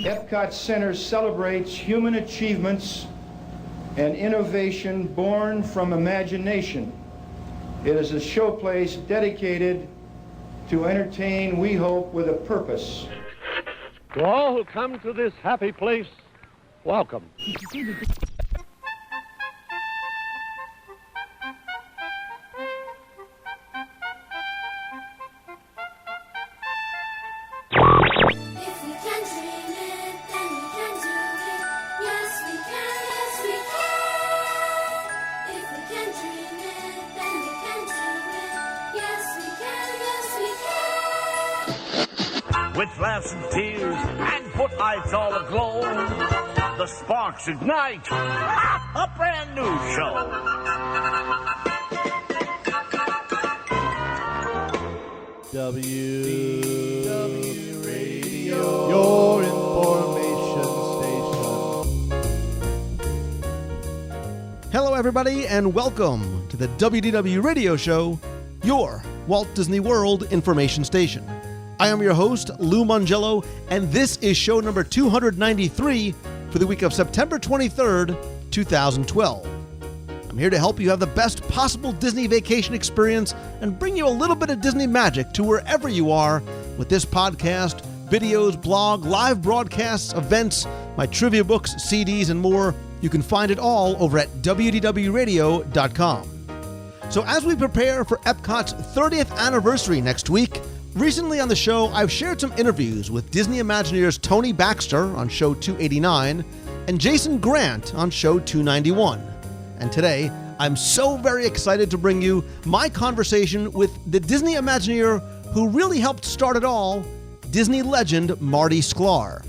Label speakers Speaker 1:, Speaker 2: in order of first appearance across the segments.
Speaker 1: Epcot Center celebrates human achievements and innovation born from imagination. It is a showplace dedicated to entertain, we hope, with a purpose.
Speaker 2: To all who come to this happy place, welcome.
Speaker 3: With laughs and tears and footlights all aglow, the sparks ignite a brand new show.
Speaker 4: WDW Radio, your information station.
Speaker 5: Hello, everybody, and welcome to the WDW Radio Show, your Walt Disney World information station. I am your host, Lou Mongello, and this is show number 293 for the week of September 23rd, 2012. I'm here to help you have the best possible Disney vacation experience and bring you a little bit of Disney magic to wherever you are with this podcast, videos, blog, live broadcasts, events, my trivia books, CDs, and more. You can find it all over at WDWRadio.com. So as we prepare for Epcot's 30th anniversary next week, recently on the show, I've shared some interviews with Disney Imagineers Tony Baxter on show 289 and Jason Grant on show 291. And today, I'm so very excited to bring you my conversation with the Disney Imagineer who really helped start it all, Disney legend Marty Sklar.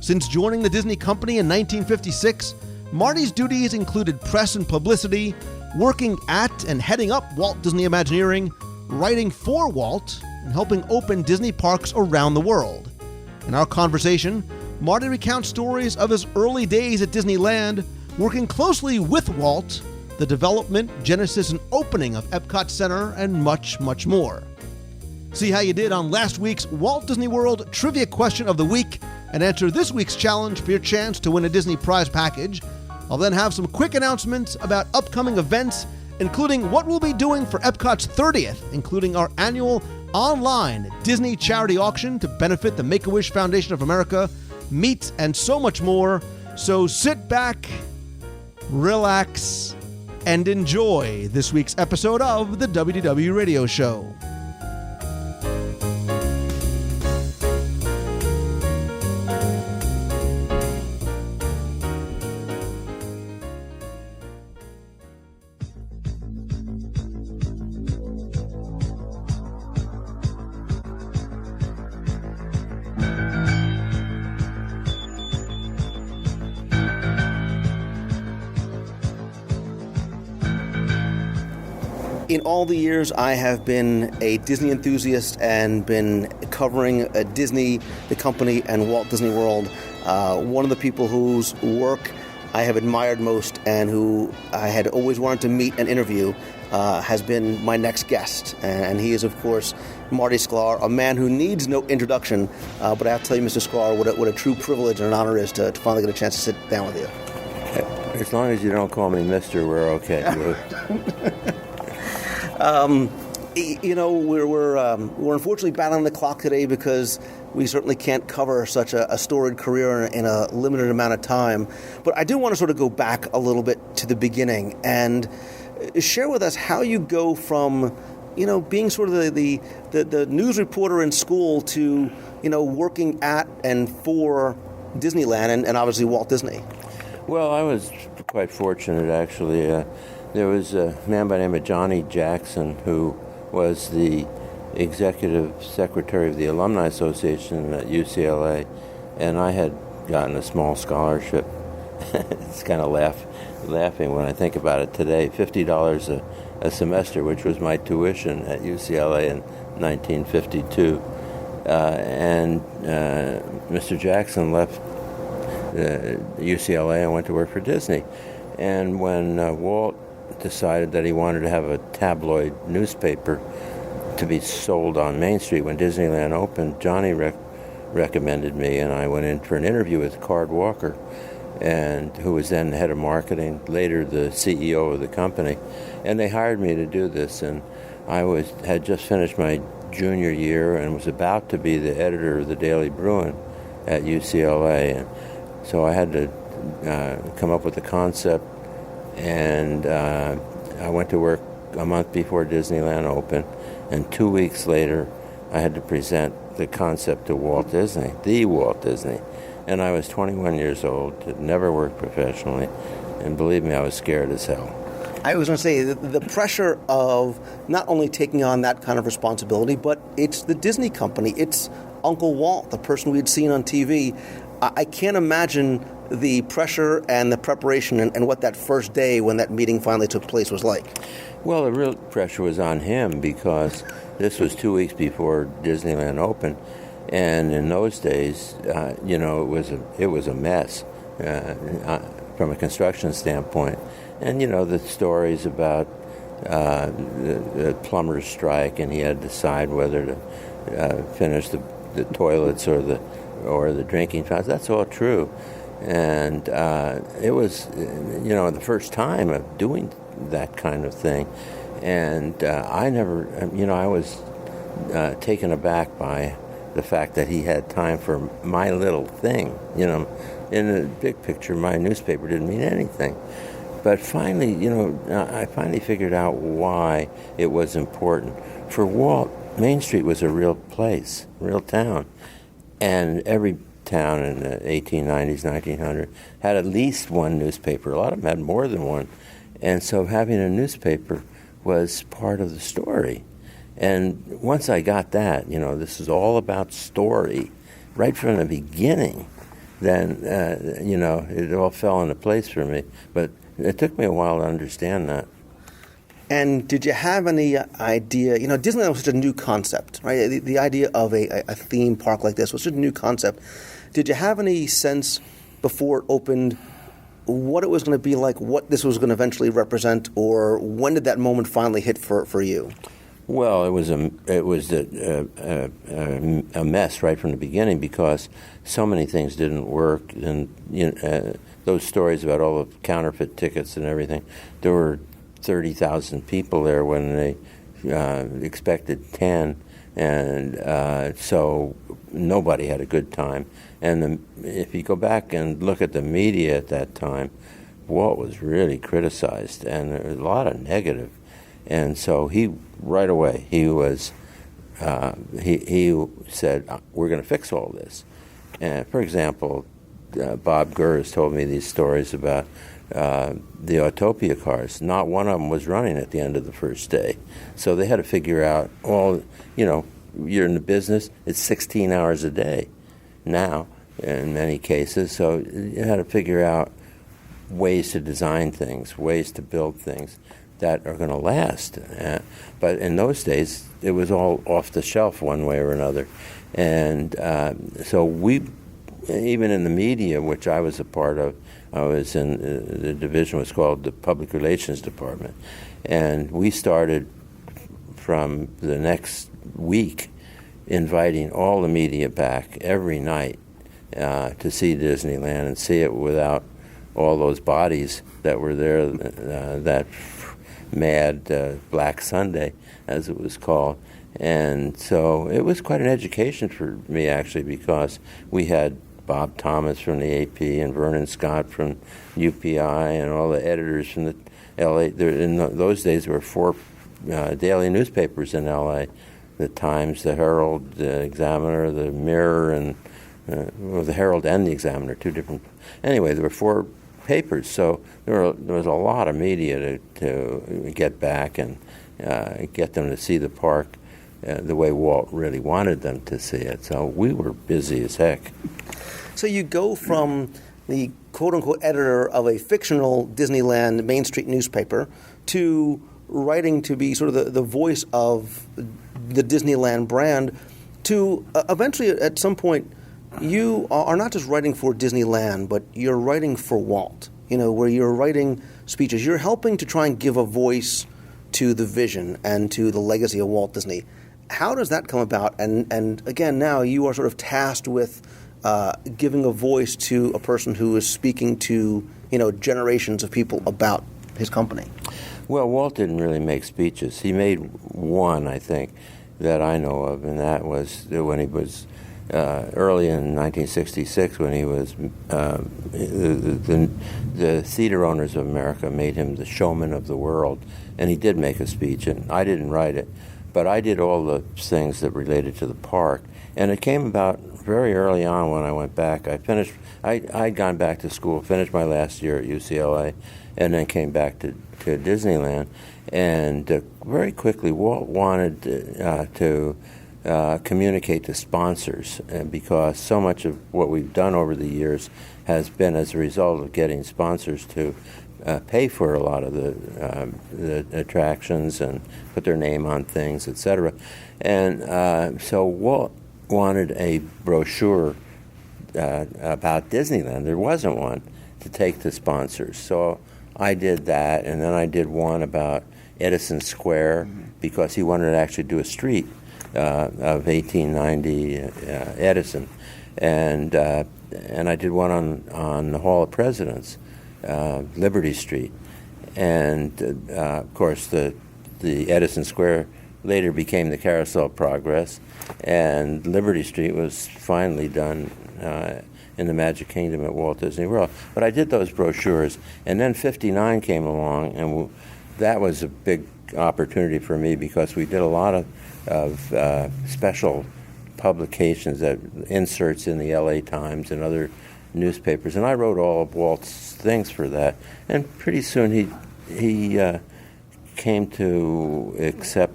Speaker 5: Since joining the Disney company in 1956, Marty's duties included press and publicity, working at and heading up Walt Disney Imagineering, writing for Walt, and helping open Disney parks around the world. In our conversation, Marty recounts stories of his early days at Disneyland, working closely with Walt, the development, genesis, and opening of Epcot Center, and much, much more. See how you did on last week's Walt Disney World Trivia Question of the Week and answer this week's challenge for your chance to win a Disney prize package. I'll then have some quick announcements about upcoming events, including what we'll be doing for Epcot's 30th, including our annual online Disney charity auction to benefit the Make-A-Wish Foundation of America, meet, and so much more. So sit back, relax, and enjoy this week's episode of the WDW Radio Show. In all the years I have been a Disney enthusiast and been covering Disney, the company, and Walt Disney World, one of the people whose work I have admired most and who I had always wanted to meet and interview has been my next guest. And he is, of course, Marty Sklar, a man who needs no introduction. But I have to tell you, Mr. Sklar, what a true privilege and an honor it is to finally get a chance to sit down with you.
Speaker 6: As long as you don't call me Mr., we're okay. We're unfortunately battling the clock today because we certainly can't cover such a storied career in a limited amount of time. But I do want to sort of go back a little bit to the beginning and share with us how you go from, being sort of the news reporter in school to, working at and for Disneyland and obviously Walt Disney. Well, I was quite fortunate, actually. There was a man by the name of Johnny Jackson who was the executive secretary of the Alumni Association at UCLA, and I had gotten a small scholarship. It's kind of laughing when I think about it today. $50 a semester, which was my tuition at UCLA in 1952. And Mr. Jackson left UCLA and went to work for Disney. And when Walt decided that he wanted to have a tabloid newspaper to be sold on Main Street when Disneyland opened, Johnny
Speaker 7: recommended me, and I went in for an interview with Card Walker, and who was then head of marketing, later the CEO of the company, and they hired me to do this. And I had just finished my junior year and was about to be the editor of the Daily Bruin at UCLA, and so I had to come up with a concept, and I went to work a month before Disneyland opened, and 2 weeks later I had to present the concept to Walt Disney, the Walt Disney. And I was 21 years old, had never worked professionally, and believe me, I was scared as hell.
Speaker 6: I was going to say, the pressure of not only taking on that kind of responsibility, but it's the Disney company. It's Uncle Walt, the person we had seen on TV. I can't imagine the pressure and the preparation and what that first day when that meeting finally took place was like.
Speaker 7: Well, the real pressure was on him because this was 2 weeks before Disneyland opened, and in those days, it was a mess from a construction standpoint. And the stories about the plumber's strike, and he had to decide whether to finish the toilets or the drinking fountains. That's all true, and it was the first time of doing that kind of thing, and I was taken aback by the fact that he had time for my little thing. In the big picture, my newspaper didn't mean anything. But finally, I finally figured out why it was important. For Walt, Main Street was a real place, real town. And every town in the 1890s, 1900 had at least one newspaper. A lot of them had more than one. And so having a newspaper was part of the story. And once I got that, this is all about story, right from the beginning, then, it all fell into place for me. But it took me a while to understand that.
Speaker 6: And did you have any idea, Disneyland was such a new concept, right? The idea of a theme park like this was such a new concept. Did you have any sense before it opened what it was going to be like, what this was going to eventually represent, or when did that moment finally hit for you?
Speaker 7: Well, it was a mess right from the beginning because so many things didn't work, and those stories about all the counterfeit tickets and everything. There were 30,000 people there when they expected 10, and so nobody had a good time. And if you go back and look at the media at that time, Walt was really criticized, and there was a lot of negative. And so he was he said, we're going to fix all this. And for example, Bob Gurr has told me these stories about the Autopia cars. Not one of them was running at the end of the first day. So they had to figure out you're in the business, it's 16 hours a day now in many cases. So you had to figure out ways to design things, ways to build things that are going to last. But in those days, it was all off the shelf one way or another. And so we, even in the media, which I was a part of, I was in the division was called the Public Relations Department. And we started from the next week inviting all the media back every night to see Disneyland and see it without all those bodies that were there that mad Black Sunday, as it was called. And so it was quite an education for me, actually, because we had Bob Thomas from the AP and Vernon Scott from UPI and all the editors from the LA. In those days, there were 4 daily newspapers in LA: the Times, the Herald, the Examiner, the Mirror, and the Herald and the Examiner, 2 different. Anyway, there were 4 papers, so there was a lot of media to get back and get them to see the park the way Walt really wanted them to see it. So we were busy as heck.
Speaker 6: So you go from the quote-unquote editor of a fictional Disneyland Main Street newspaper to writing to be sort of the voice of the Disneyland brand to eventually, at some point, you are not just writing for Disneyland, but you're writing for Walt, where you're writing speeches. You're helping to try and give a voice to the vision and to the legacy of Walt Disney. How does that come about? And again, now you are sort of tasked with giving a voice to a person who is speaking to, generations of people about his company.
Speaker 7: Well, Walt didn't really make speeches. He made one, I think, that I know of, and that was when he was early in 1966, when he was the theater owners of America made him the showman of the world, and he did make a speech, and I didn't write it, but I did all the things that related to the park, and it came about very early on when I went back. I'd gone back to school, finished my last year at UCLA, and then came back to Disneyland, and very quickly Walt wanted to communicate to sponsors, because so much of what we've done over the years has been as a result of getting sponsors to pay for a lot of the attractions and put their name on things, etc. And so Walt wanted a brochure about Disneyland. There wasn't one to take to sponsors. So I did that, and then I did one about Edison Square, because he wanted to actually do a street of 1890 Edison, and I did one on the Hall of Presidents, Liberty Street, and of course the Edison Square later became the Carousel of Progress, and Liberty Street was finally done in the Magic Kingdom at Walt Disney World. But I did those brochures, and then 59 came along, and that was a big opportunity for me, because we did a lot of special publications, that inserts in the LA Times and other newspapers, and I wrote all of Walt's things for that. And pretty soon he came to accept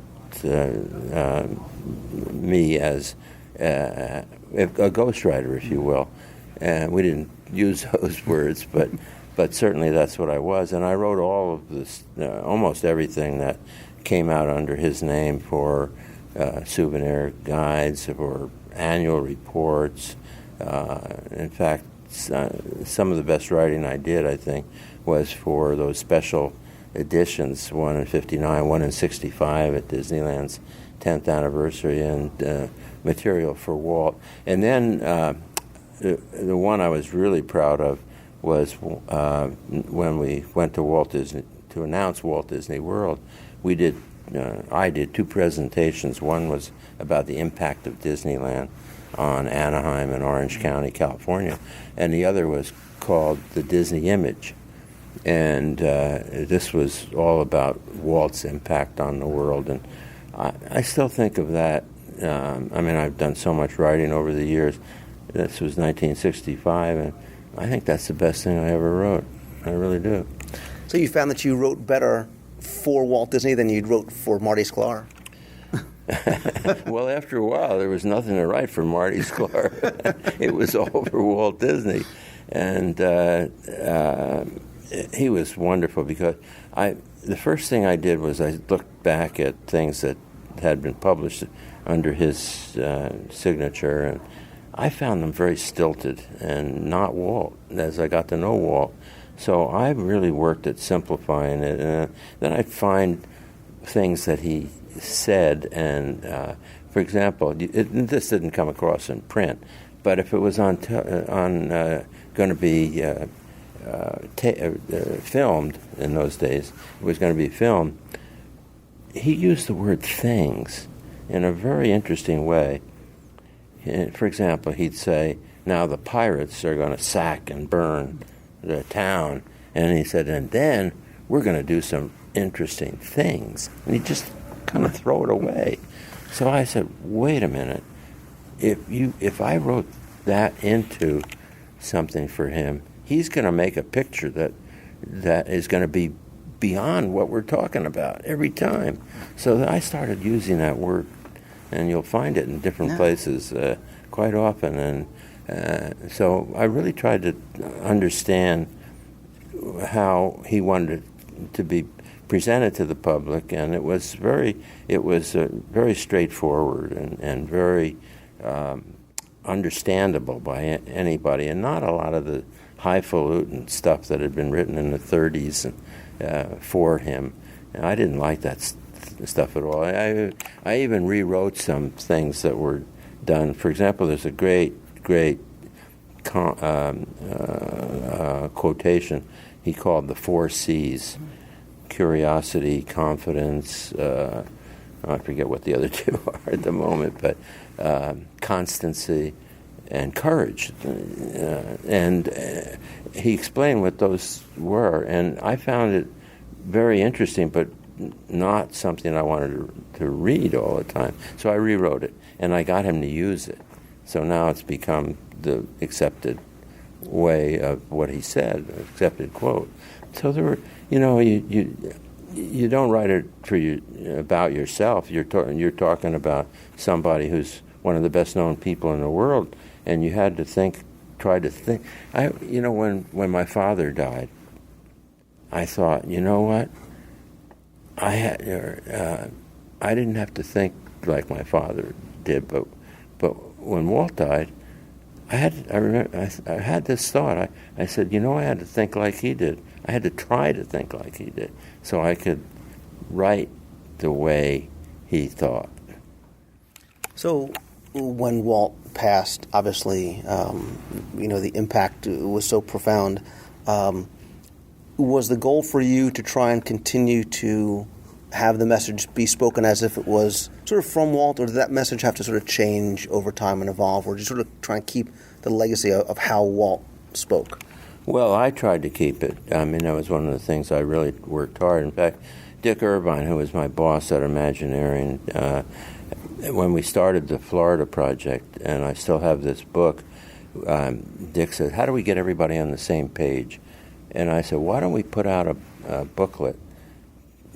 Speaker 7: me as a ghostwriter, if you will. And we didn't use those words, but certainly that's what I was. And I wrote all of this, almost everything that came out under his name, for souvenir guides, for annual reports. In fact, some of the best writing I did, I think, was for those special editions, one in 59, one in 65 at Disneyland's 10th anniversary, and material for Walt. And then the one I was really proud of was when we went to Walt Disney to announce Walt Disney World. I did two presentations. One was about the impact of Disneyland on Anaheim and Orange County, California, and the other was called The Disney Image. And this was all about Walt's impact on the world. And I still think of that. I've done so much writing over the years. This was 1965, and I think that's the best thing I ever wrote. I really do.
Speaker 6: So you found that you wrote better for Walt Disney than you wrote for Marty Sklar?
Speaker 7: Well, after a while, there was nothing to write for Marty Sklar. It was all for Walt Disney. And he was wonderful, because the first thing I did was I looked back at things that had been published under his signature, and I found them very stilted and not Walt, as I got to know Walt. So I really worked at simplifying it, and then I'd find things that he said, and for example, this didn't come across in print, but if it was going to be filmed in those days, it was going to be filmed, he used the word things in a very interesting way. For example, he'd say, now the pirates are going to sack and burn the town, and he said, and then we're going to do some interesting things. And he'd just kind of throw it away. So I said, wait a minute, if I wrote that into something for him, he's going to make a picture that is going to be beyond what we're talking about every time. So I started using that word, and you'll find it in different places quite often. And so I really tried to understand how he wanted it to be presented to the public, and it was very straightforward and very understandable by anybody, and not a lot of the highfalutin stuff that had been written in the 30s for him. And I didn't like that stuff at all. I even rewrote some things that were done. For example, there's a great quotation he called the 4 C's: curiosity, confidence, I forget what the other 2 are at the moment, but constancy and courage. And he explained what those were, and I found it very interesting, but not something I wanted to read all the time. So I rewrote it, and I got him to use it. So now it's become the accepted way of what he said, accepted quote. So there were, you don't write it about yourself. You're talking about somebody who's one of the best known people in the world, and you had to try to think. When my father died, I thought, you know what? I didn't have to think like my father did, but when Walt died, I had this thought. I said, I had to think like he did. I had to try to think like he did, so I could write the way he thought.
Speaker 6: So when Walt passed, obviously, the impact was so profound. Was the goal for you to try and continue to have the message be spoken as if it was sort of from Walt, or did that message have to sort of change over time and evolve, or did you sort of try and keep the legacy of how Walt spoke?
Speaker 7: Well, I tried to keep it. I mean, that was one of the things I really worked hard. In fact, Dick Irvine, who was my boss at Imagineering, when we started the Florida project, and I still have this book, Dick said, how do we get everybody on the same page? And I said, why don't we put out a booklet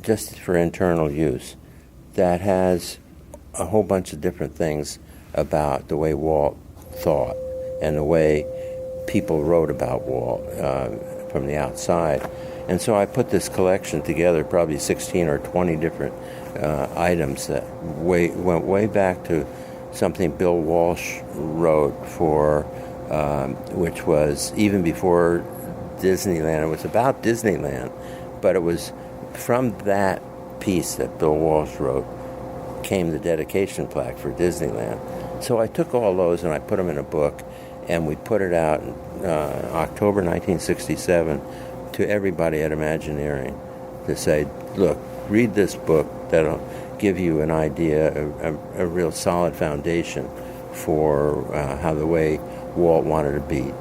Speaker 7: just for internal use that has a whole bunch of different things about the way Walt thought and the way people wrote about Walt from the outside. And so I put this collection together, probably 16 or 20 different items that went way back to something Bill Walsh wrote for, which was even before Disneyland. It was about Disneyland, but it was from that piece that Bill Walsh wrote came the dedication plaque for Disneyland. So I took all those and I put them in a book, and we put it out in October 1967 to everybody at Imagineering to say, look, read this book. That'll give you an idea, a real solid foundation for how the way Walt wanted to be,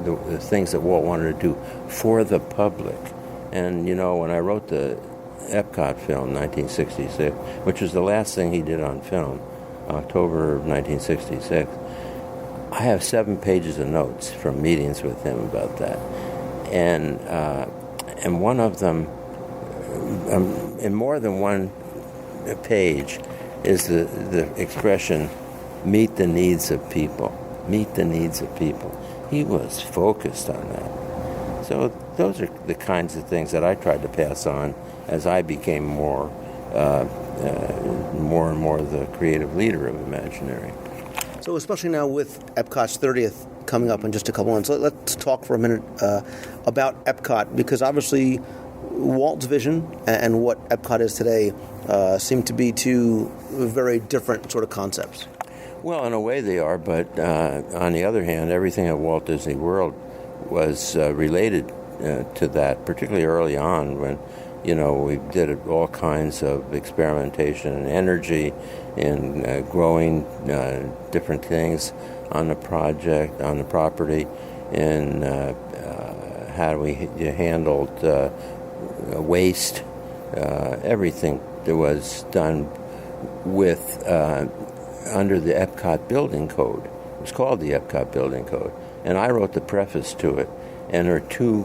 Speaker 7: the things that Walt wanted to do for the public. And, when I wrote the Epcot film, 1966, which was the last thing he did on film, October of 1966, I have 7 pages of notes from meetings with him about that. And one of them, in more than one page, is the expression, meet the needs of people. Meet the needs of people. He was focused on that. So those are the kinds of things that I tried to pass on as I became more and more the creative leader of Imagineering.
Speaker 6: So especially now with Epcot's 30th coming up in just a couple months, let's talk for a minute about Epcot, because obviously Walt's vision and what Epcot is today seem to be 2 very different sort of concepts.
Speaker 7: Well, in a way they are, but on the other hand, everything at Walt Disney World was related to that, particularly early on when, we did all kinds of experimentation and energy in growing different things on the project, on the property, and how we handled waste, everything that was done with under the Epcot Building Code. It was called the Epcot Building Code. And I wrote the preface to it. And there are 2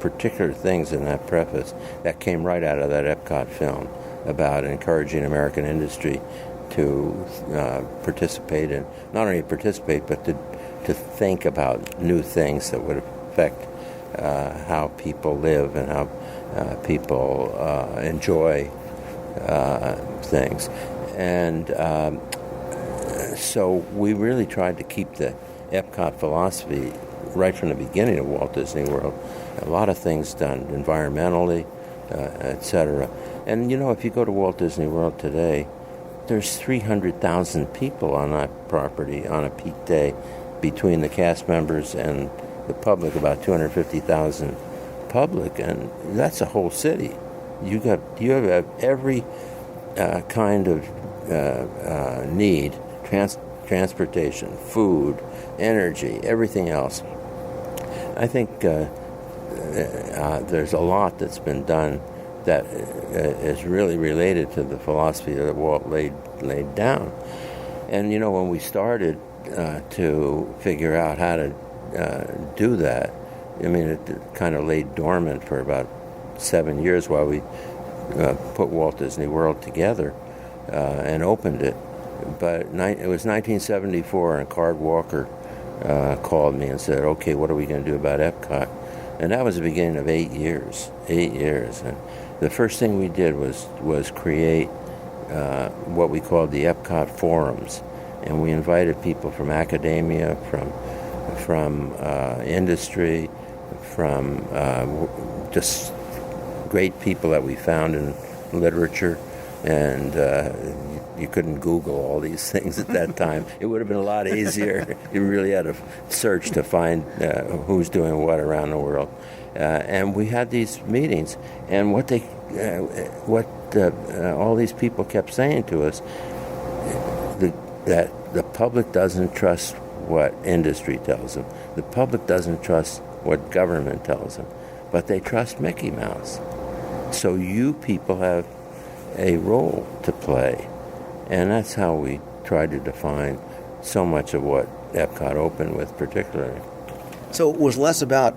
Speaker 7: particular things in that preface that came right out of that Epcot film about encouraging American industry to participate in, not only participate, but to think about new things that would affect how people live and how people enjoy things. And so we really tried to keep the Epcot philosophy right from the beginning of Walt Disney World. A lot of things done environmentally, etc. And, if you go to Walt Disney World today, there's 300,000 people on that property on a peak day between the cast members and the public, about 250,000 public, and that's a whole city. You have every kind of need, transportation, food, energy, everything else. I think there's a lot that's been done that is really related to the philosophy that Walt laid down. And when we started to figure out how to do that, it kind of laid dormant for about 7 years while we put Walt Disney World together and opened it. But it was 1974, and Card Walker called me and said, "Okay, what are we going to do about Epcot?" And that was the beginning of 8 years. 8 years. And the first thing we did was create what we called the Epcot Forums, and we invited people from academia, from industry, from just great people that we found in literature, and you couldn't Google all these things at that time. It would have been a lot easier. You really had to search to find who's doing what around the world. And we had these meetings, and what all these people kept saying to us, that the public doesn't trust what industry tells them. The public doesn't trust what government tells them, but they trust Mickey Mouse. So you people have a role to play. And that's how we tried to define so much of what Epcot opened with, particularly.
Speaker 6: So it was less about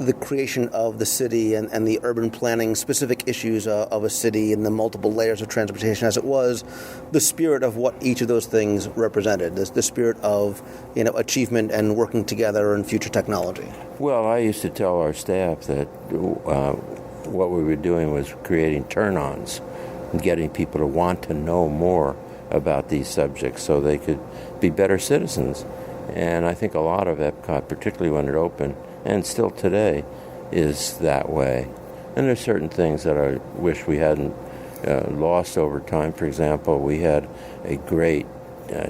Speaker 6: the creation of the city and the urban planning specific issues of a city and the multiple layers of transportation as it was the spirit of what each of those things represented, the spirit of achievement and working together and future technology.
Speaker 7: Well, I used to tell our staff that what we were doing was creating turn-ons and getting people to want to know more about these subjects so they could be better citizens. And I think a lot of Epcot, particularly when it opened, and still today, is that way. And there's certain things that I wish we hadn't lost over time. For example, we had a great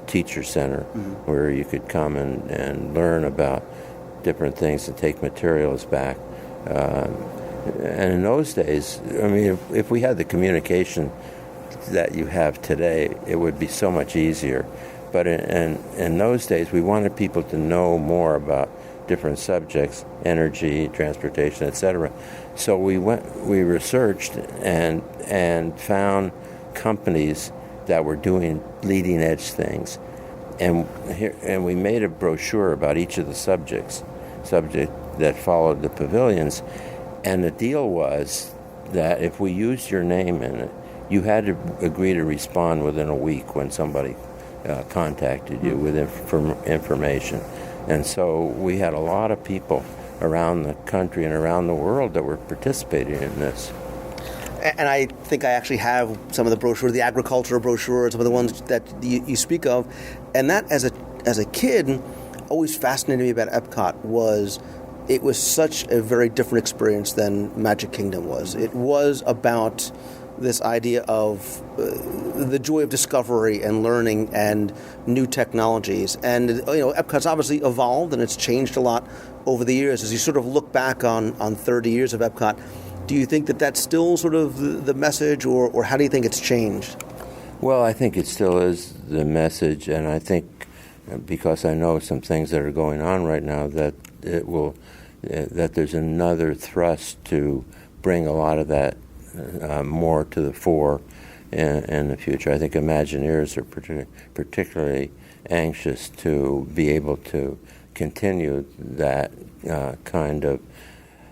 Speaker 7: teacher center where you could come and learn about different things and take materials back. And in those days, if we had the communication that you have today, it would be so much easier. But in those days, we wanted people to know more about different subjects, energy, transportation, etc. So we researched and found companies that were doing leading edge things, and we made a brochure about each of the subject that followed the pavilions. And the deal was that if we used your name in it, you had to agree to respond within a week when somebody contacted you with information. And so we had a lot of people around the country and around the world that were participating in this.
Speaker 6: And I think I actually have some of the brochure, the agricultural brochure, some of the ones that you speak of. And that, as a kid, always fascinated me about Epcot was it was such a very different experience than Magic Kingdom was. It was about this idea of the joy of discovery and learning and new technologies. And, Epcot's obviously evolved and it's changed a lot over the years. As you sort of look back on 30 years of Epcot, do you think that that's still sort of the message, or how do you think it's changed?
Speaker 7: Well, I think it still is the message, and I think because I know some things that are going on right now that that there's another thrust to bring a lot of that more to the fore in the future. I think Imagineers are particularly anxious to be able to continue that kind of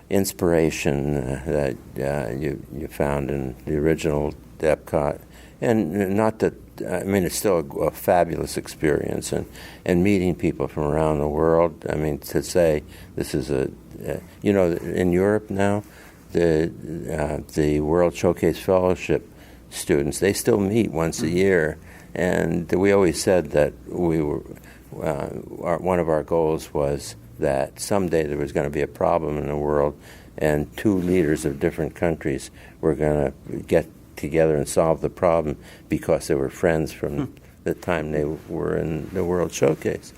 Speaker 7: inspiration that you found in the original Epcot. And not that, it's still a fabulous experience, and meeting people from around the world. To say this is in Europe now, the World Showcase Fellowship students, they still meet once a year, and we always said that we were one of our goals was that someday there was going to be a problem in the world, and two leaders of different countries were going to get together and solve the problem because they were friends from the time they were in the World Showcase.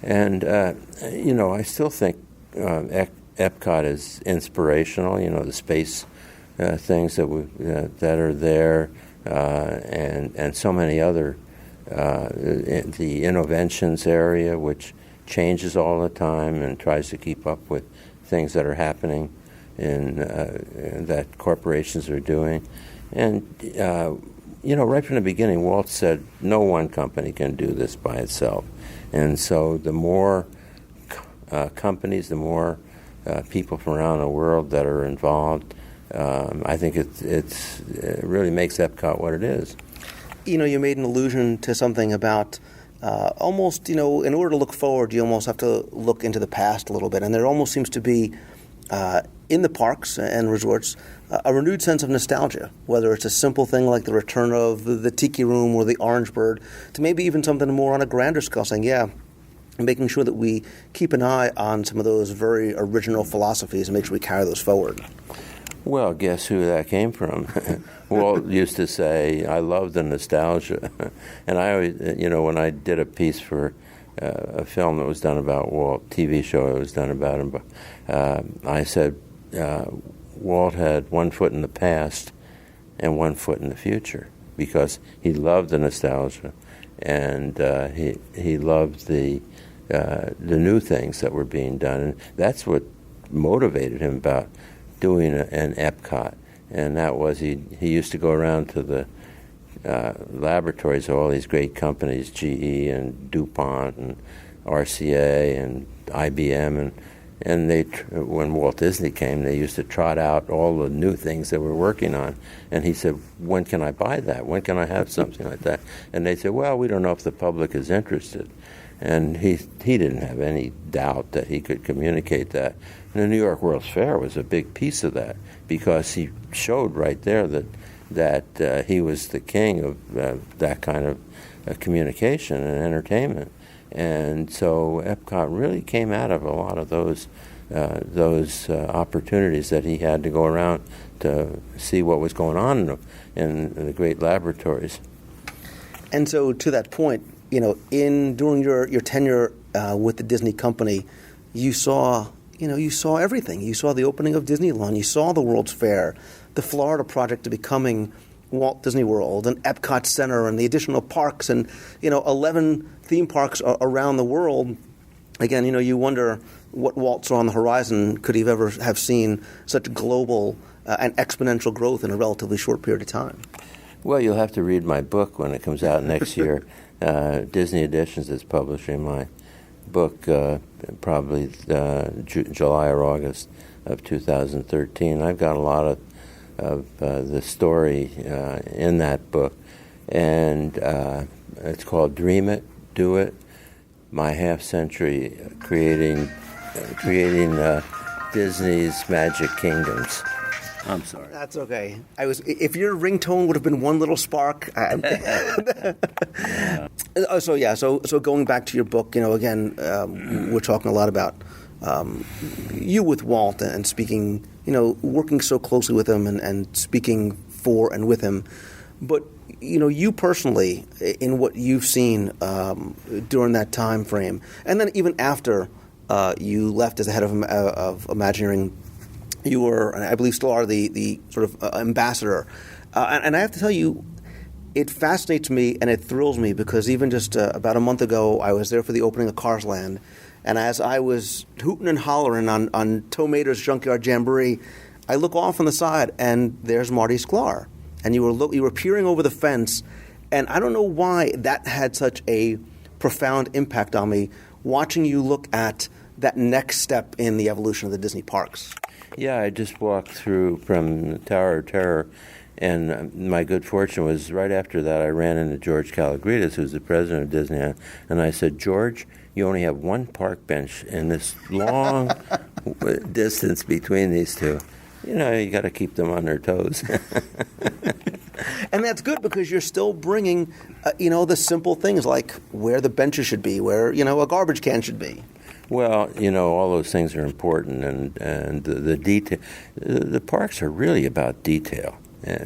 Speaker 7: And, I still think Epcot is inspirational, the space things that are there, and so many other, the innovations area, which changes all the time and tries to keep up with things that are happening that corporations are doing. And, right from the beginning, Walt said no one company can do this by itself. And so the more companies, the more people from around the world that are involved, I think it really makes Epcot what it is.
Speaker 6: You made an allusion to something about almost, in order to look forward, you almost have to look into the past a little bit. And there almost seems to be, in the parks and resorts, a renewed sense of nostalgia, whether it's a simple thing like the return of the Tiki Room or the Orange Bird, to maybe even something more on a grander scale, saying, making sure that we keep an eye on some of those very original philosophies and make sure we carry those forward.
Speaker 7: Well, guess who that came from? Walt used to say, I love the nostalgia. And I always, when I did a piece for a film that was done about Walt, TV show that was done about him, I said Walt had one foot in the past and one foot in the future because he loved the nostalgia and he loved the new things that were being done. And that's what motivated him about doing an Epcot, and that was he used to go around to the laboratories of all these great companies, GE and DuPont and RCA and IBM, and they, when Walt Disney came, they used to trot out all the new things they were working on, and he said, when can I buy that? When can I have something like that? And they said, well, we don't know if the public is interested. And he didn't have any doubt that he could communicate that. And the New York World's Fair was a big piece of that because he showed right there that he was the king of that kind of communication and entertainment. And so Epcot really came out of a lot of those opportunities that he had to go around to see what was going on in the great laboratories.
Speaker 6: And so to that point, during your tenure with the Disney company, you saw everything. You saw the opening of Disneyland. You saw the World's Fair, the Florida project to becoming Walt Disney World, and Epcot Center, and the additional parks, and 11 theme parks around the world. Again, you wonder what Walt saw on the horizon. Could he ever have seen such global and exponential growth in a relatively short period of time?
Speaker 7: Well, you'll have to read my book when it comes out next year. Disney Editions is publishing my book probably July or August of 2013. I've got a lot of the story in that book, and it's called Dream It, Do It, My Half Century Creating Disney's Magic Kingdoms. I'm sorry.
Speaker 6: That's okay. If your ringtone would have been one little spark. So going back to your book, again, we're talking a lot about you with Walt and speaking, working so closely with him and speaking for and with him. But, you personally, in what you've seen during that time frame, and then even after you left as the head of Imagineering, you were, and I believe still are, the sort of ambassador. And I have to tell you, it fascinates me and it thrills me because even just about a month ago, I was there for the opening of Cars Land. And as I was hooting and hollering on Tow Mater's Junkyard Jamboree, I look off on the side and there's Marty Sklar. And you were peering over the fence. And I don't know why that had such a profound impact on me, watching you look at that next step in the evolution of the Disney parks.
Speaker 7: Yeah, I just walked through from the Tower of Terror, and my good fortune was right after that I ran into George Kalogridis, who's the president of Disneyland, and I said, George, you only have one park bench in this long distance between these two. You got to keep them on their toes.
Speaker 6: And that's good because you're still bringing, the simple things like where the benches should be, where, a garbage can should be.
Speaker 7: Well, all those things are important, and the detail. The parks are really about detail.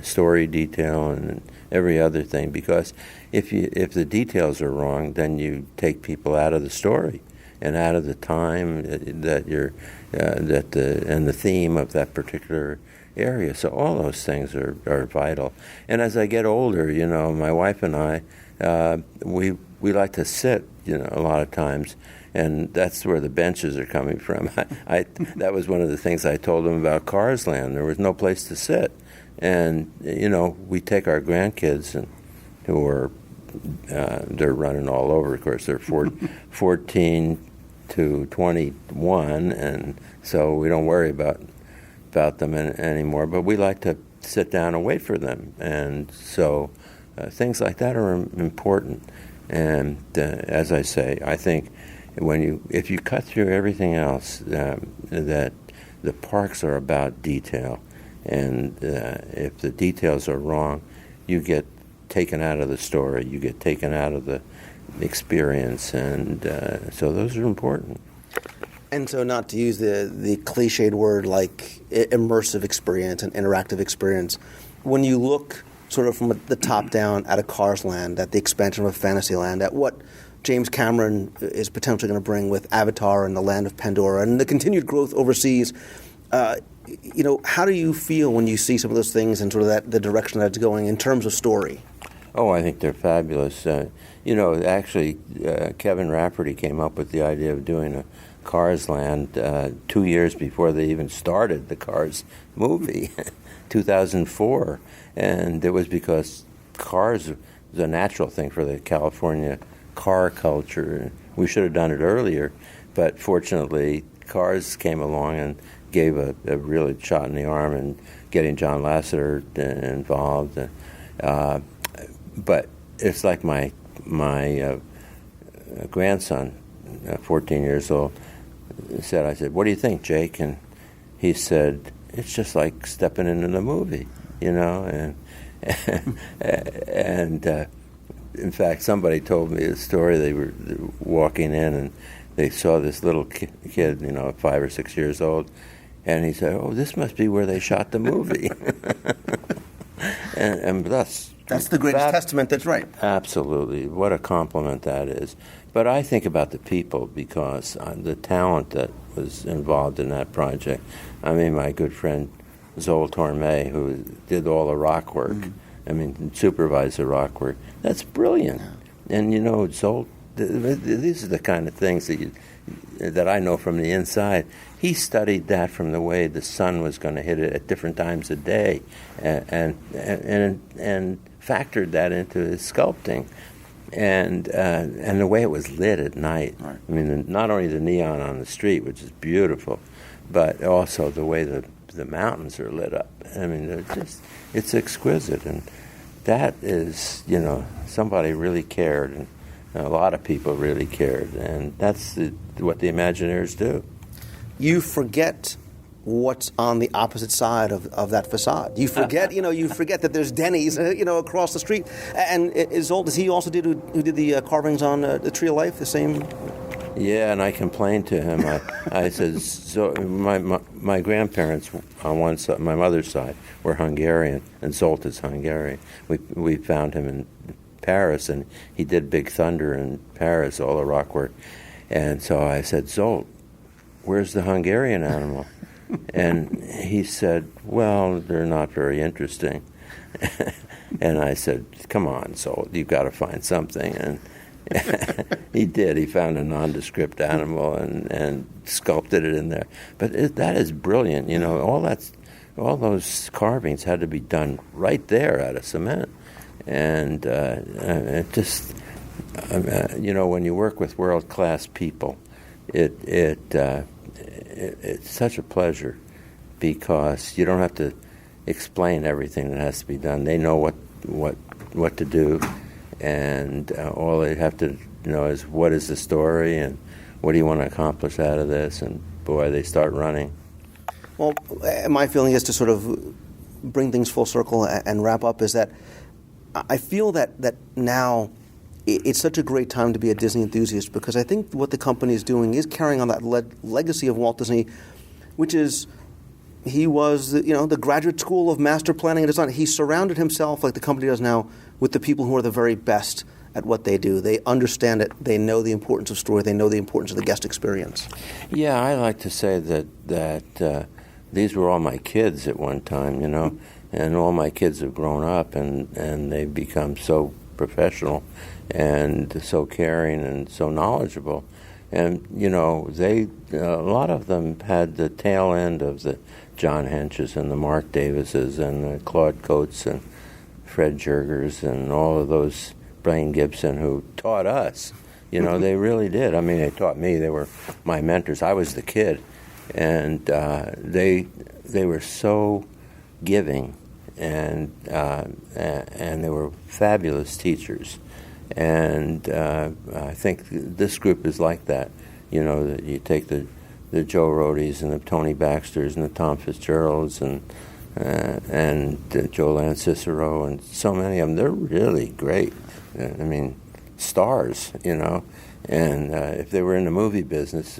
Speaker 7: story detail and every other thing. Because if the details are wrong, then you take people out of the story and out of the time that you're and the theme of that particular area. So all those things are vital. And as I get older, my wife and I, we like to sit, a lot of times, and that's where the benches are coming from. That was one of the things I told them about Cars Land. There was no place to sit. And, we take our grandkids who are, they're running all over, of course. They're 14 to 21, and so we don't worry about them anymore. But we like to sit down and wait for them. And so things like that are important. And as I say, I think if you cut through everything else, that the parks are about detail. And if the details are wrong, you get taken out of the story, you get taken out of the experience, and so those are important.
Speaker 6: And so, not to use the cliched word like immersive experience and interactive experience, when you look sort of from the top down at a Cars Land, at the expansion of Fantasyland, at what James Cameron is potentially going to bring with Avatar and the Land of Pandora and the continued growth overseas, how do you feel when you see some of those things and sort of the direction that it's going in terms of story?
Speaker 7: Oh, I think they're fabulous. Actually, Kevin Rafferty came up with the idea of doing a Cars Land 2 years before they even started the Cars movie, 2004. And it was because cars was a natural thing for the California car culture. We should have done it earlier, but fortunately, Cars came along and gave a really shot in the arm in getting John Lasseter involved. But it's like my grandson, 14 years old, said, I said, "What do you think, Jake?" And he said, "It's just like stepping into the movie, and in fact, somebody told me a story. They were walking in and they saw this little kid, 5 or 6 years old, and he said, "Oh, this must be where they shot the movie." and thus,
Speaker 6: that's the greatest testament. That's right.
Speaker 7: Absolutely, what a compliment that is. But I think about the people because the talent that was involved in that project. I mean, my good friend Zol Torme, who did all the rock work. Supervised the rock work. That's brilliant. Yeah. And Zol, these are the kind of things that I know from the inside. He studied that from the way the sun was going to hit it at different times of day, and factored that into his sculpting, and the way it was lit at night. Right. Not only the neon on the street, which is beautiful, but also the way the mountains are lit up. It's exquisite, and that is, somebody really cared, and a lot of people really cared, and that's what the Imagineers do.
Speaker 6: You forget what's on the opposite side of that facade. You forget, you forget that there's Denny's, across the street. And does he also who did the carvings on the Tree of Life, the same?
Speaker 7: Yeah, and I complained to him. I said, so my grandparents on one side, my mother's side, were Hungarian, and Zolt is Hungarian. We found him in Paris, and he did Big Thunder in Paris, all the rock work. And so I said, Zolt, where's the Hungarian animal? And he said, well, they're not very interesting. And I said, come on, Zolt, you've got to find something. And he did. He found a nondescript animal and sculpted it in there. But that is brilliant. All those carvings had to be done right there out of cement. And it just, when you work with world-class people, it's such a pleasure because you don't have to explain everything that has to be done. They know what to do. And all they have to know is what is the story and what do you want to accomplish out of this, and boy, they start running.
Speaker 6: Well, my feeling is to sort of bring things full circle and wrap up is that I feel that now it's such a great time to be a Disney enthusiast because I think what the company is doing is carrying on that legacy of Walt Disney, which is he was, the graduate school of master planning and design. He surrounded himself, like the company does now, with the people who are the very best at what they do. They understand it. They know the importance of story. They know the importance of the guest experience.
Speaker 7: Yeah, I like to say that these were all my kids at one time, and all my kids have grown up and they've become so professional and so caring and so knowledgeable. And, a lot of them had the tail end of the John Henches and the Mark Davises and the Claude Coates and Fred Jurgers and all of those, Blaine Gibson, who taught us. They really did. I mean, they taught me. They were my mentors. I was the kid. And they were so giving, and they were fabulous teachers. And I think this group is like that. You take the Joe Rohdes and the Tony Baxters and the Tom Fitzgeralds and Joe Cicero and so many of them. They're really great. I mean, stars, And if they were in the movie business,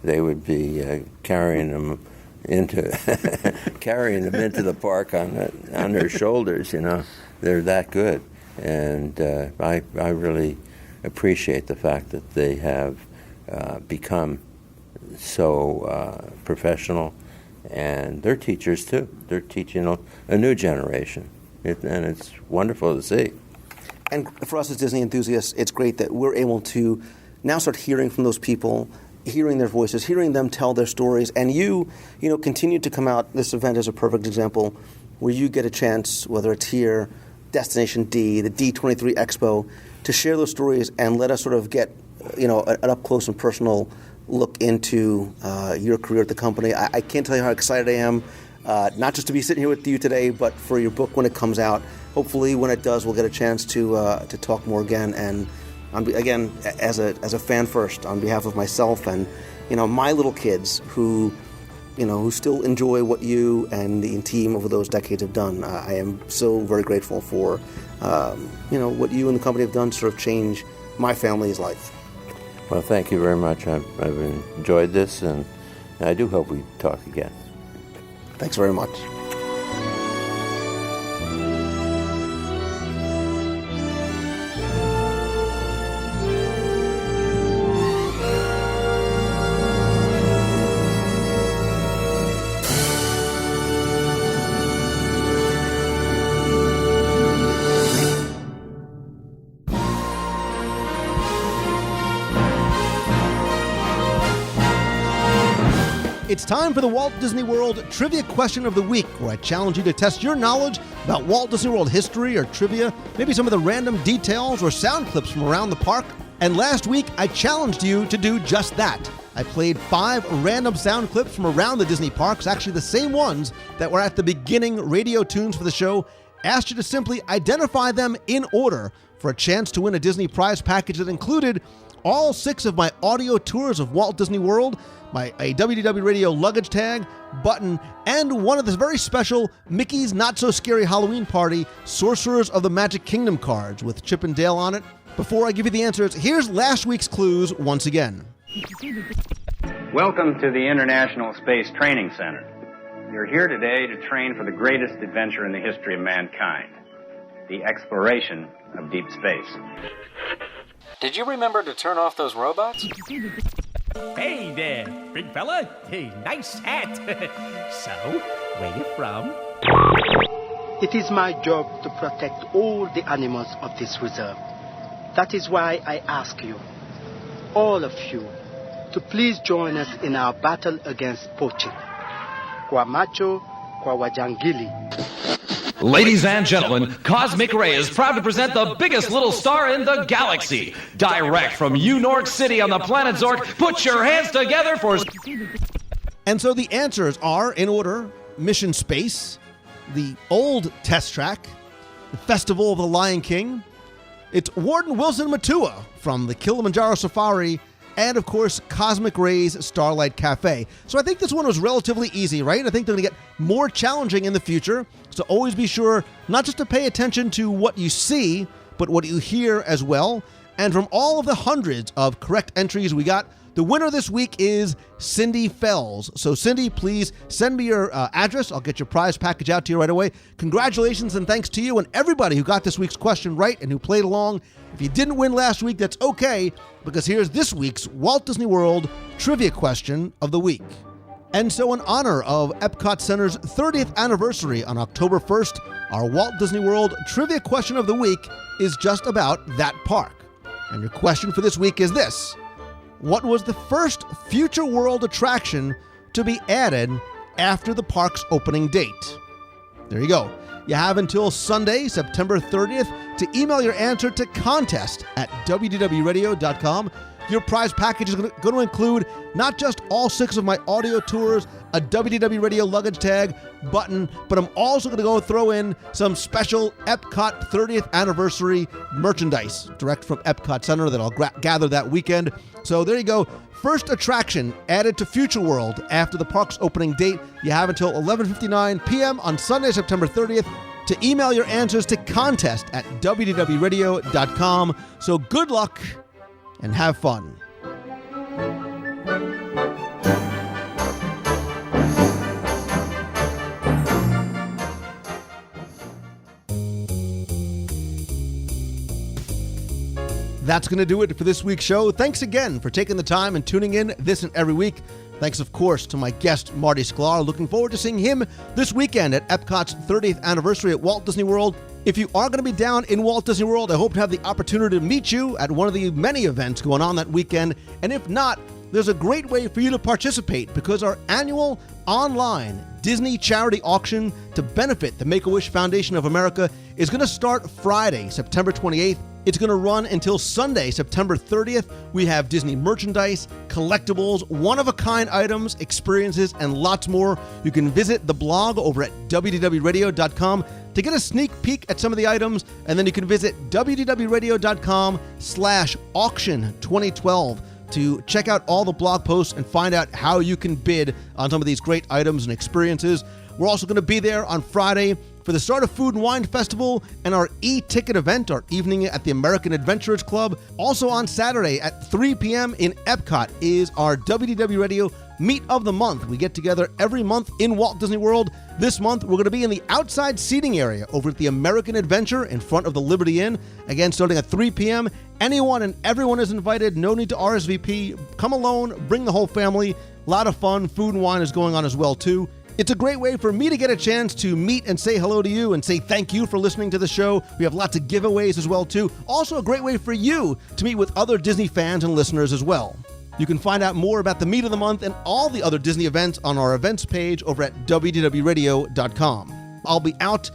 Speaker 7: they would be carrying them into the park on their shoulders. They're that good, and I really appreciate the fact that they have become so professional, and they're teachers too. They're teaching a new generation, and it's wonderful to see.
Speaker 6: And for us as Disney enthusiasts, it's great that we're able to now start hearing from those people, hearing their voices, hearing them tell their stories, and you continue to come out. This event is a perfect example where you get a chance, whether it's here, Destination D, the D23 Expo, to share those stories and let us sort of get an up close and personal look into your career at the company. I can't tell you how excited I am, not just to be sitting here with you today, but for your book when it comes out. Hopefully, when it does, we'll get a chance to talk more again. And again, as a fan first, on behalf of myself and my little kids who still enjoy what you and the team over those decades have done. I am so very grateful for what you and the company have done to sort of change my family's life.
Speaker 7: Well, thank you very much. I've enjoyed this, and I do hope we talk again.
Speaker 6: Thanks very much.
Speaker 5: It's time for the Walt Disney World Trivia Question of the Week, where I challenge you to test your knowledge about Walt Disney World history or trivia, maybe some of the random details or sound clips from around the park. And last week, I challenged you to do just that. I played 5 random sound clips from around the Disney parks, actually the same ones that were at the beginning radio tunes for the show, asked you to simply identify them in order for a chance to win a Disney prize package that included all 6 of my audio tours of Walt Disney World, a WDW radio luggage tag, button, and one of the very special Mickey's Not So Scary Halloween Party Sorcerers of the Magic Kingdom cards with Chip and Dale on it. Before I give you the answers, here's last week's clues once again.
Speaker 8: Welcome to the International Space Training Center. You're here today to train for the greatest adventure in the history of mankind, the exploration of deep space.
Speaker 9: Did you remember to turn off those robots?
Speaker 10: Hey there, big fella. Hey, nice hat. So, where you from?
Speaker 11: It is my job to protect all the animals of this reserve. That is why I ask you, all of you, to please join us in our battle against poaching. Kwa macho, kwa wajangili.
Speaker 12: Ladies and gentlemen, Cosmic Ray is proud to present the biggest little star in the galaxy. Direct from Unork City on the planet Zork, put your hands together for...
Speaker 5: And so the answers are, in order, Mission Space, the old test track, the Festival of the Lion King, it's Warden Wilson Matua from the Kilimanjaro Safari, and, of course, Cosmic Ray's Starlight Cafe. So I think this one was relatively easy, right? I think they're going to get more challenging in the future. So always be sure not just to pay attention to what you see, but what you hear as well. And from all of the hundreds of correct entries we got, the winner this week is Cindy Fells. So Cindy, please send me your address. I'll get your prize package out to you right away. Congratulations and thanks to you and everybody who got this week's question right and who played along. If you didn't win last week, that's okay, because here's this week's Walt Disney World Trivia Question of the Week. And so in honor of Epcot Center's 30th anniversary on October 1st, our Walt Disney World Trivia Question of the Week is just about that park. And your question for this week is this: what was the first Future World attraction to be added after the park's opening date? There you go. You have until Sunday, September 30th, to email your answer to contest@wdwradio.com. Your prize package is going to include not just all 6 of my audio tours, a WDW Radio luggage tag, button, but I'm also going to go throw in some special Epcot 30th anniversary merchandise direct from Epcot Center that I'll gather that weekend. So there you go. First attraction added to Future World after the park's opening date. You have until 11:59 p.m. on Sunday, September 30th to email your answers to contest@wdwradio.com. So good luck and have fun. That's going to do it for this week's show. Thanks again for taking the time and tuning in this and every week. Thanks, of course, to my guest, Marty Sklar. Looking forward to seeing him this weekend at Epcot's 30th anniversary at Walt Disney World. If you are going to be down in Walt Disney World, I hope to have the opportunity to meet you at one of the many events going on that weekend. And if not, there's a great way for you to participate, because our annual online Disney charity auction to benefit the Make-A-Wish Foundation of America is going to start Friday, September 28th. It's going to run until Sunday, September 30th. We have Disney merchandise, collectibles, one-of-a-kind items, experiences, and lots more. You can visit the blog over at WDWRadio.com to get a sneak peek at some of the items, and then you can visit WDWRadio.com/auction2012 to check out all the blog posts and find out how you can bid on some of these great items and experiences. We're also going to be there on Friday for the start of Food and Wine Festival and our e-ticket event, our evening at the American Adventurers Club. Also on Saturday at 3 p.m. in Epcot is our WDW Radio Meet of the Month. We get together every month in Walt Disney World. This month, we're going to be in the outside seating area over at the American Adventure in front of the Liberty Inn. Again, starting at 3 p.m. Anyone and everyone is invited. No need to RSVP. Come alone. Bring the whole family. A lot of fun. Food and wine is going on as well, too. It's a great way for me to get a chance to meet and say hello to you and say thank you for listening to the show. We have lots of giveaways as well, too. Also a great way for you to meet with other Disney fans and listeners as well. You can find out more about the Meet of the Month and all the other Disney events on our events page over at WDWRadio.com. I'll be out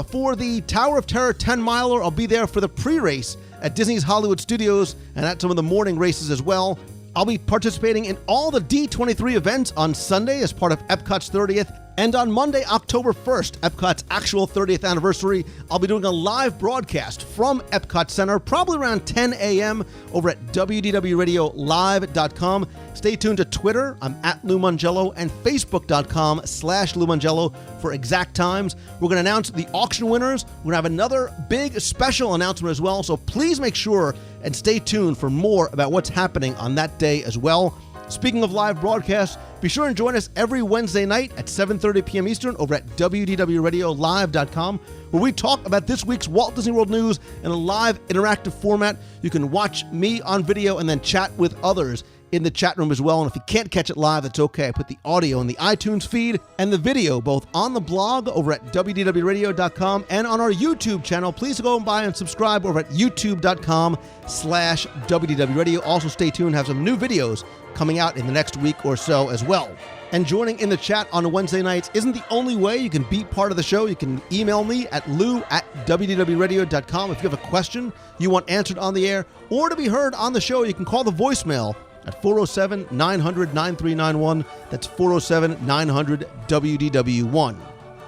Speaker 5: for the Tower of Terror 10-miler. I'll be there for the pre-race at Disney's Hollywood Studios and at some of the morning races as well. I'll be participating in all the D23 events on Sunday as part of Epcot's 30th, and on Monday, October 1st, Epcot's actual 30th anniversary, I'll be doing a live broadcast from Epcot Center, probably around 10 a.m. over at WDWRadioLive.com. Stay tuned to Twitter. I'm at Lou Mongello, and Facebook.com/Lou Mongello for exact times. We're going to announce the auction winners. We're going to have another big special announcement as well, so please make sure and stay tuned for more about what's happening on that day as well. Speaking of live broadcasts, be sure and join us every Wednesday night at 7:30 p.m. Eastern over at WDWRadioLive.com, where we talk about this week's Walt Disney World news in a live interactive format. You can watch me on video and then chat with others in the chat room as well. And if you can't catch it live, that's okay. I put the audio in the iTunes feed and the video both on the blog over at WDWRadio.com and on our YouTube channel. Please go by and subscribe over at YouTube.com/WDWRadio. Also stay tuned, have some new videos coming out in the next week or so as well. And joining in the chat on Wednesday nights isn't the only way you can be part of the show. You can email me at lou@WDWRadio.com if you have a question you want answered on the air or to be heard on the show. You can call the voicemail at 407-900-9391. That's 407-900-WDW1.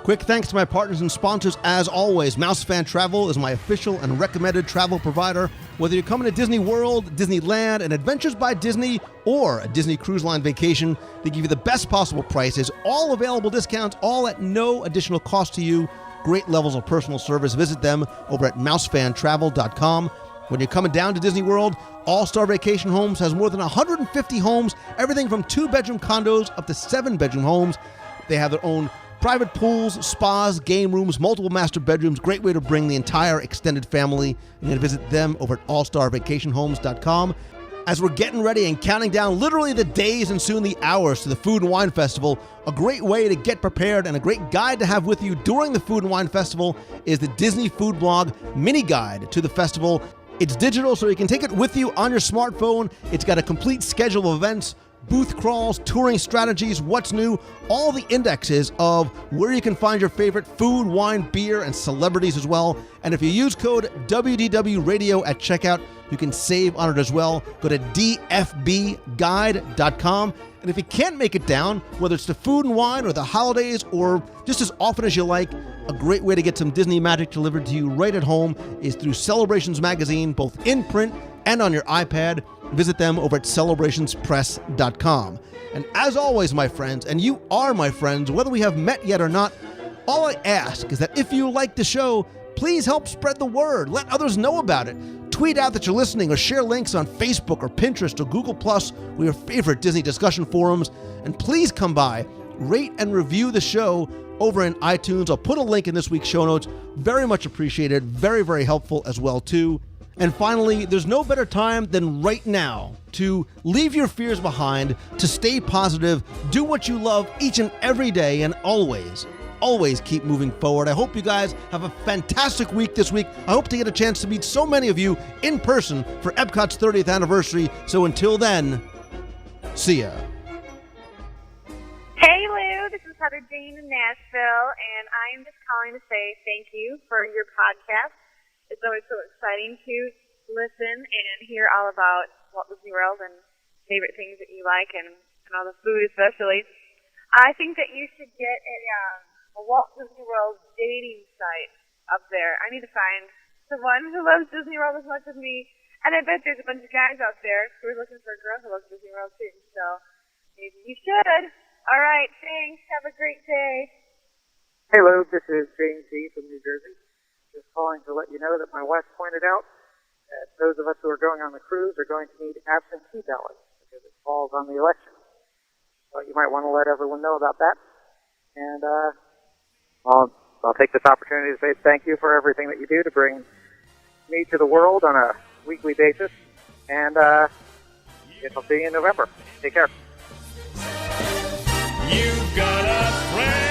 Speaker 5: Quick thanks to my partners and sponsors as always. MouseFan Travel is my official and recommended travel provider. Whether you're coming to Disney World, Disneyland, and Adventures by Disney, or a Disney Cruise Line vacation, they give you the best possible prices, all available discounts, all at no additional cost to you. Great levels of personal service. Visit them over at mousefantravel.com. When you're coming down to Disney World, All-Star Vacation Homes has more than 150 homes, everything from 2-bedroom condos up to 7-bedroom homes. They have their own private pools, spas, game rooms, multiple master bedrooms. Great way to bring the entire extended family. You can visit them over at allstarvacationhomes.com. As we're getting ready and counting down literally the days and soon the hours to the Food and Wine Festival, a great way to get prepared and a great guide to have with you during the Food and Wine Festival is the Disney Food Blog mini guide to the festival. It's digital, so you can take it with you on your smartphone. It's got a complete schedule of events, booth crawls, touring strategies, what's new, all the indexes of where you can find your favorite food, wine, beer, and celebrities as well. And if you use code WDW Radio at checkout, you can save on it as well. Go to dfbguide.com. And if you can't make it down, whether it's the Food and Wine or the holidays or just as often as you like, a great way to get some Disney magic delivered to you right at home is through Celebrations Magazine, both in print and on your iPad. Visit them over at celebrationspress.com. And as always, my friends, and you are my friends, whether we have met yet or not, all I ask is that if you like the show, please help spread the word. Let others know about it. Tweet out that you're listening or share links on Facebook or Pinterest or Google Plus or your favorite Disney discussion forums. And please come by, rate and review the show over in iTunes. I'll put a link in this week's show notes. Very much appreciated. Very, very helpful as well, too. And finally, there's no better time than right now to leave your fears behind, to stay positive, do what you love each and every day, and always keep moving forward. I hope you guys have a fantastic week this week. I hope to get a chance to meet so many of you in person for Epcot's 30th anniversary. So until then, see ya.
Speaker 13: Hey Lou, this is Heather Jane in Nashville, and I am just calling to say thank you for your podcast. It's always so exciting to listen and hear all about Walt Disney World and favorite things that you like and all the food especially. I think that you should get a Walt Disney World dating site up there. I need to find someone who loves Disney World as much as me. And I bet there's a bunch of guys out there who are looking for a girl who loves Disney World too. So maybe you should. All right, thanks. Have a great day.
Speaker 14: Hey Lou, this is James D. from New Jersey. Just calling to let you know that my wife pointed out that those of us who are going on the cruise are going to need absentee ballots because it falls on the election. So you might want to let everyone know about that. And I'll take this opportunity to say thank you for everything that you do to bring me to the world on a weekly basis. And I'll see you in November. Take care.
Speaker 3: You've got a friend.